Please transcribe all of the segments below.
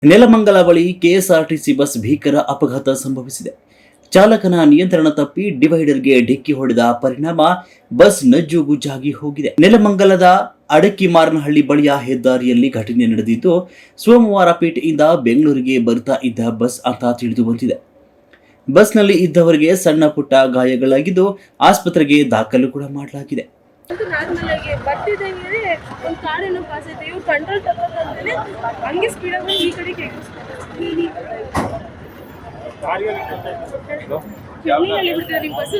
ನೆಲಮಂಗಲ ಬಳಿ KSRTC bus ಭೀಕರ ಅಪಘಾತ ಸಂಭವಿಸಿದೆ. ಚಾಲಕನ ನಿಯಂತ್ರಣ ತಪ್ಪಿ ಡಿವೈಡರ್ಗೆ ಡಿಕ್ಕಿ ಹೊಡೆದ ಪರಿಣಾಮ ಬಸ್ ನಜ್ಜುಗುಜ್ಜಾಗಿ ಹೋಗಿದೆ. ನೆಲಮಂಗಲದ ಅಡಕಿಮಾರನಹಳ್ಳಿ ಬಳಿಯ ಹೆದ್ದಾರಿಯಲ್ಲಿ ಘಟನೆ ನಡೆದಿದ್ದು, ಸೋಮವಾರ ಪೇಟೆಯಿಂದ ಬೆಂಗಳೂರಿಗೆ ಬರ್ತಾ ಇದ್ದ ಬಸ್ ಅಂತ ತಿಳಿದು ಬಂದಿದೆ. ಬಸ್ನಲ್ಲಿ ಇದ್ದವರಿಗೆ ಸಣ್ಣ ಪುಟ್ಟ ಗಾಯಗಳಾಗಿದ್ದು ಆಸ್ಪತ್ರೆಗೆ ದಾಖಲು ಕೂಡ ಮಾಡಲಾಗಿದೆ. ನಾರ್ಮಲ್ ಆಗಿ ಬರ್ತಿದ್ದಂಗೆ ಒಂದು ಕಾರೇನೋ ಪಾಸ್ ಆಯ್ತು. ಇವ್ರು ಕಂಟ್ರೋಲ್ ತಗೋದಂದ್ರೆ ಹಂಗೆ ಸ್ಪೀಡಾಗಿ ಈ ಕಡೆಗೆ ಕೆಮ್ಮಿನಲ್ಲಿ ಬಿಡ್ತಾರೆ. ನಿಮ್ಮ ಬಸ್ಸು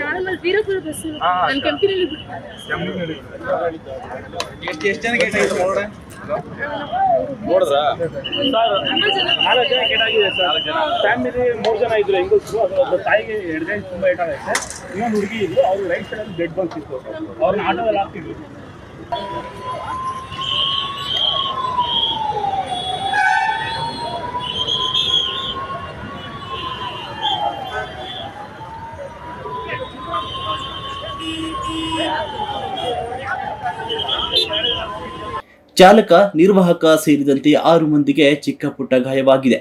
ನಾರ್ಮಲ್ ವೀರಪುರ ಬಸ್ಸು ನನ್ನ ಕಂಪನಿಯಲ್ಲಿ ಬಿಡ್ತಾರೆ. ಎಷ್ಟು ಜನ ನೋಡಿದ್ರಾ? ನಾಲ್ಕು ಜನ ಕೇಟಾಗಿದೆ ಸರ್. ಫ್ಯಾಮಿಲಿ 3 ಜನ ಇದ್ರು ಹೆಂಗಸರು. ಅದು ತಾಯಿಗೆ ಎಡಗೈ ತುಂಬಾ ಏಟಾಗೈತೆ. ಇನ್ನೊಂದು ಹುಡುಗಿ ಇದ್ರು, ಅವ್ರು ರೈಟ್ ಸೈಡ್ ಬ್ಲಡ್ ಬಂತಿತ್ತು. ಅವ್ರನ್ನ ಆಟೋದಲ್ಲಿ ಹಾಕ್ತಿದ್ವಿ. ಚಾಲಕ, ನಿರ್ವಾಹಕ ಸೇರಿದಂತೆ 6 ಮಂದಿಗೆ ಚಿಕ್ಕ ಪುಟ್ಟ ಗಾಯವಾಗಿದೆ.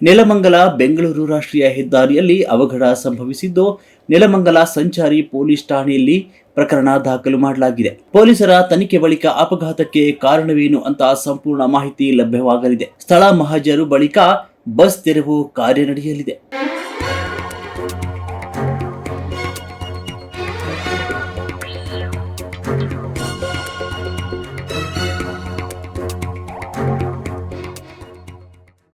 ನೆಲಮಂಗಲ ಬೆಂಗಳೂರು ರಾಷ್ಟ್ರೀಯ ಹೆದ್ದಾರಿಯಲ್ಲಿ ಅವಘಡ ಸಂಭವಿಸಿದ್ದು, ನೆಲಮಂಗಲ ಸಂಚಾರಿ ಪೊಲೀಸ್ ಠಾಣೆಯಲ್ಲಿ ಪ್ರಕರಣ ದಾಖಲು ಮಾಡಲಾಗಿದೆ. ಪೊಲೀಸರ ತನಿಖೆ ಬಳಿಕ ಅಪಘಾತಕ್ಕೆ ಕಾರಣವೇನು ಅಂತ ಸಂಪೂರ್ಣ ಮಾಹಿತಿ ಲಭ್ಯವಾಗಲಿದೆ. ಸ್ಥಳ ಮಹಜರು ಬಳಿಕ ಬಸ್ ತೆರವು ಕಾರ್ಯ ನಡೆಯಲಿದೆ.